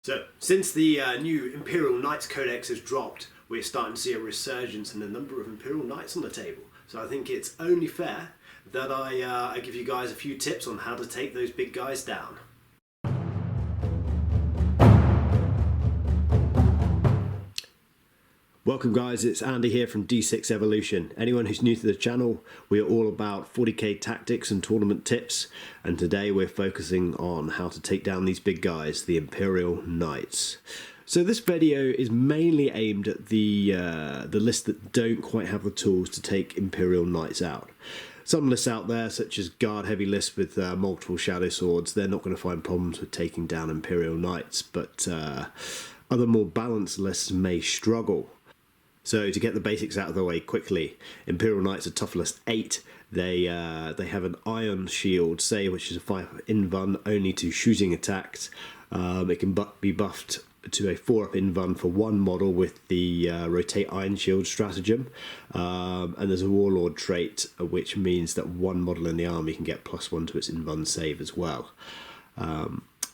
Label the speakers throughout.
Speaker 1: So, since the new Imperial Knights Codex has dropped, we're starting to see a resurgence in the number of Imperial Knights on the table. So I think it's only fair that I give you guys a few tips on how to take those big guys down. Welcome guys, it's Andy here from D6 Evolution. Anyone who's new to the channel, we are all about 40k tactics and tournament tips, and today we're focusing on how to take down these big guys, the Imperial Knights. So this video is mainly aimed at the lists that don't quite have the tools to take Imperial Knights out. Some lists out there, such as guard heavy lists with multiple shadow swords, they're not going to find problems with taking down Imperial Knights, but other more balanced lists may struggle. So to get the basics out of the way quickly, Imperial Knights are tough list 8. They have an iron shield, say, which is a 5 invuln only to shooting attacks. It can be buffed to a 4-up invuln for one model with the rotate iron shield stratagem. And there's a warlord trait, which means that one model in the army can get +1 to its invuln save as well.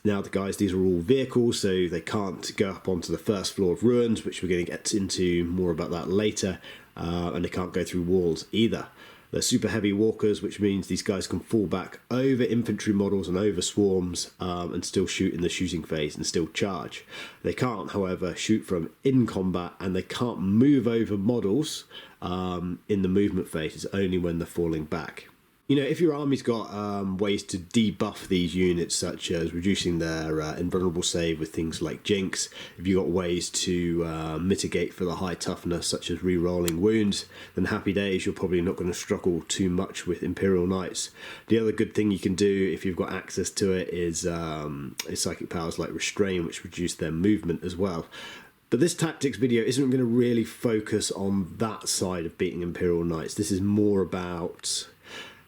Speaker 1: Now, guys, these are all vehicles, so they can't go up onto the first floor of ruins, which we're going to get into more about that later, and they can't go through walls either. They're super heavy walkers, which means these guys can fall back over infantry models and over swarms and still shoot in the shooting phase and still charge. They can't, however, shoot from in combat, and they can't move over models in the movement phase. It's only when they're falling back. You know, if your army's got ways to debuff these units, such as reducing their invulnerable save with things like Jinx, if you've got ways to mitigate for the high toughness, such as re-rolling wounds, then happy days, you're probably not going to struggle too much with Imperial Knights. The other good thing you can do, if you've got access to it, is psychic powers like Restrain, which reduce their movement as well. But this tactics video isn't going to really focus on that side of beating Imperial Knights. This is more about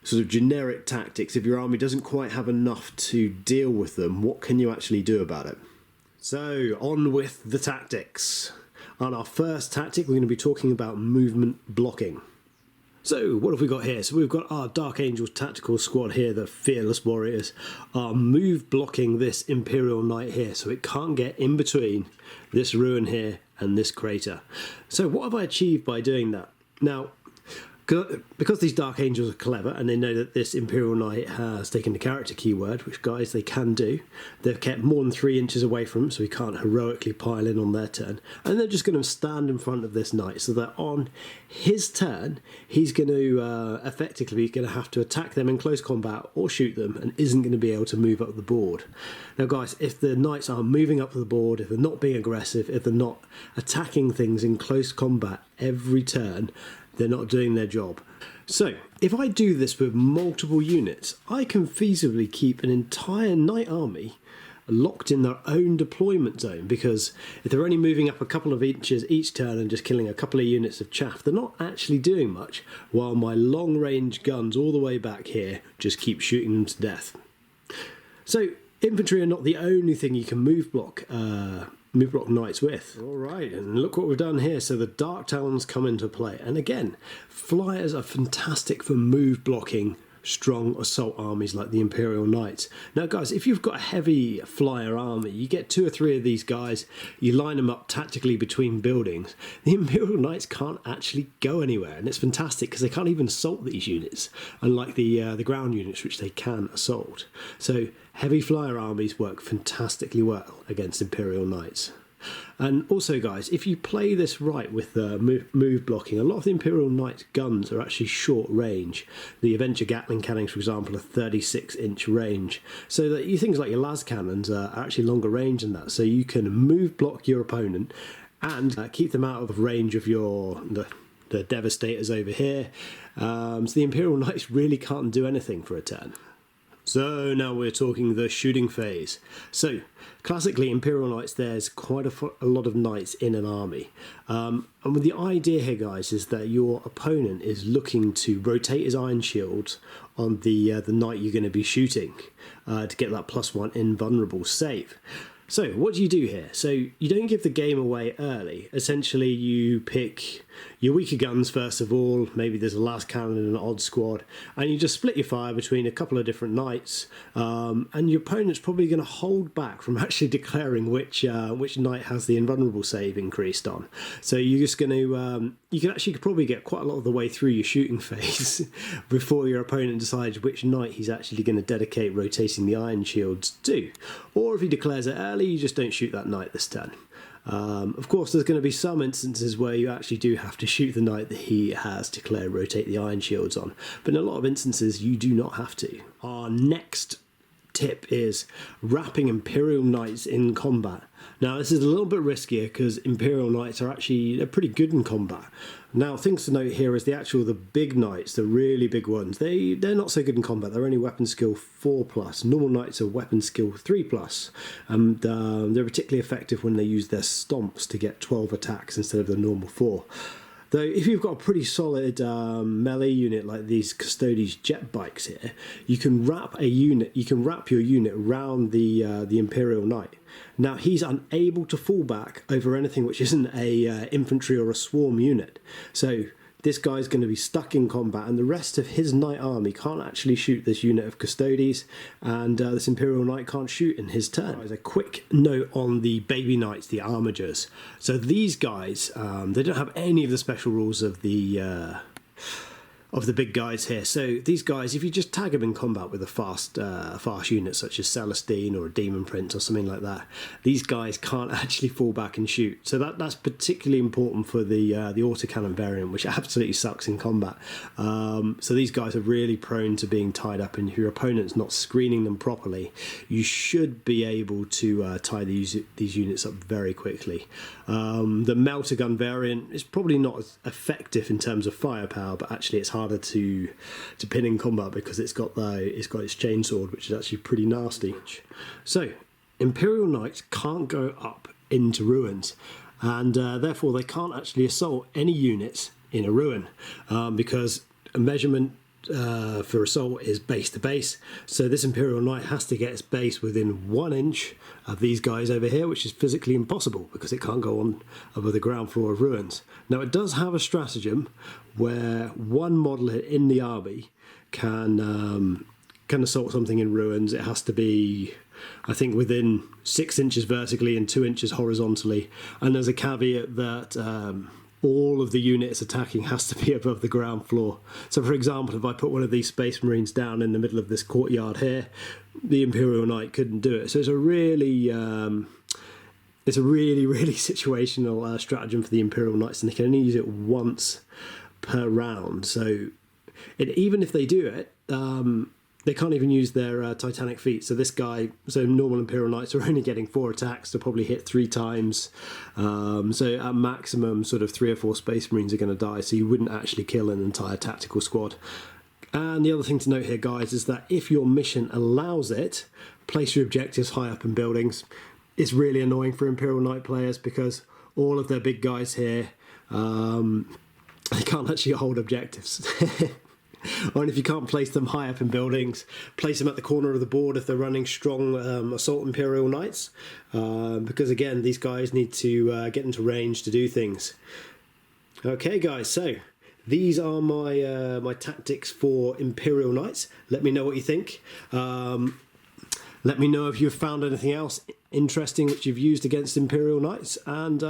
Speaker 1: sort of generic tactics. If your army doesn't quite have enough to deal with them, what can you actually do about it? So, on with the tactics. On our first tactic, we're going to be talking about movement blocking. So, what have we got here? So we've got our Dark Angels tactical squad here, the Fearless Warriors, are move blocking this Imperial Knight here, so it can't get in between this ruin here and this crater. So what have I achieved by doing that? Now, because these Dark Angels are clever and they know that this Imperial Knight has taken the character keyword, which, guys, they can do, they've kept more than 3 inches away from him, so he can't heroically pile in on their turn, and they're just going to stand in front of this knight so that on his turn he's going to effectively have to attack them in close combat or shoot them, and isn't going to be able to move up the board. Now, guys, if the knights are moving up the board, if they're not being aggressive, if they're not attacking things in close combat every turn, they're not doing their job. So, if I do this with multiple units, I can feasibly keep an entire knight army locked in their own deployment zone, because if they're only moving up a couple of inches each turn and just killing a couple of units of chaff, they're not actually doing much, while my long-range guns all the way back here just keep shooting them to death. So, infantry are not the only thing you can move block knights with. Alright, and look what we've done here. So the Dark Talons come into play, and again, flyers are fantastic for move blocking strong assault armies like the Imperial Knights. Now, guys, if you've got a heavy flyer army, you get 2 or 3 of these guys, you line them up tactically between buildings, the Imperial Knights can't actually go anywhere, and it's fantastic because they can't even assault these units, unlike the ground units, which they can assault. So heavy flyer armies work fantastically well against Imperial Knights. And also, guys, if you play this right with move blocking, a lot of the Imperial Knights guns are actually short range. The Avenger Gatling cannons, for example, are 36-inch range. So that things like your las cannons are actually longer range than that. So you can move block your opponent and keep them out of range of the Devastators over here. So the Imperial Knights really can't do anything for a turn. So now we're talking the shooting phase. So classically, Imperial Knights, there's quite a lot of knights in an army. And with the idea here, guys, is that your opponent is looking to rotate his iron shields on the knight you're going to be shooting to get that +1 invulnerable save. So what do you do here? So you don't give the game away early. Essentially you pick your weaker guns first of all, maybe there's a last cannon and an odd squad, and you just split your fire between a couple of different knights, and your opponent's probably going to hold back from actually declaring which knight has the invulnerable save increased on. So you're just going to, you can actually probably get quite a lot of the way through your shooting phase before your opponent decides which knight he's actually going to dedicate rotating the iron shields to. Or if he declares it early, you just don't shoot that knight this turn. Of course, there's going to be some instances where you actually do have to shoot the knight that he has declared rotate the iron shields on, but in a lot of instances you do not have to. Our next tip is wrapping Imperial Knights in combat. Now this is a little bit riskier because Imperial Knights are actually, they're pretty good in combat. Now things to note here is the big knights, the really big ones, they're not so good in combat. They're only weapon skill 4+. Normal knights are weapon skill 3+, and they're particularly effective when they use their stomps to get 12 attacks instead of the normal 4. Though if you've got a pretty solid melee unit like these Custodes jet bikes here, you can wrap your unit around the Imperial Knight. Now he's unable to fall back over anything which isn't a infantry or a swarm unit. So this guy's going to be stuck in combat, and the rest of his knight army can't actually shoot this unit of Custodes, and this Imperial Knight can't shoot in his turn. As a quick note on the baby knights, the Armatures. So these guys, they don't have any of the special rules of the big guys here. So these guys, if you just tag them in combat with a fast unit such as Celestine or a Demon Prince or something like that, these guys can't actually fall back and shoot. So that's particularly important for the autocannon variant, which absolutely sucks in combat. So these guys are really prone to being tied up, and if your opponent's not screening them properly, you should be able to tie these units up very quickly. The melter gun variant is probably not as effective in terms of firepower, but actually it's harder to pin in combat because it's got its chainsword, which is actually pretty nasty. So Imperial Knights can't go up into ruins, and therefore they can't actually assault any units in a ruin, because a measurement for assault is base to base. So this Imperial Knight has to get its base within 1 inch of these guys over here, which is physically impossible because it can't go on above the ground floor of ruins. Now it does have a stratagem where one model in the army can assault something in ruins. It has to be, I think, within 6 inches vertically and 2 inches horizontally, and there's a caveat that all of the units attacking has to be above the ground floor. So for example, if I put one of these Space Marines down in the middle of this courtyard here, the Imperial Knight couldn't do it. So it's a really situational stratagem for the Imperial Knights, and they can only use it once per round. So even if they do it, they can't even use their Titanic feat. So normal Imperial Knights are only getting 4 attacks to probably hit 3 times. So at maximum, sort of 3 or 4 Space Marines are going to die. So you wouldn't actually kill an entire tactical squad. And the other thing to note here, guys, is that if your mission allows it, place your objectives high up in buildings. It's really annoying for Imperial Knight players because all of their big guys here, they can't actually hold objectives. Or if you can't place them high up in buildings, place them at the corner of the board if they're running strong assault Imperial Knights, because again, these guys need to get into range to do things. Okay guys, so these are my tactics for Imperial Knights. Let me know what you think. Let me know if you've found anything else interesting which you've used against Imperial Knights, and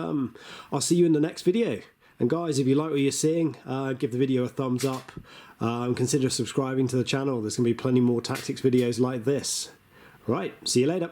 Speaker 1: I'll see you in the next video. And guys, if you like what you're seeing, give the video a thumbs up, and consider subscribing to the channel. There's going to be plenty more tactics videos like this. Right, see you later.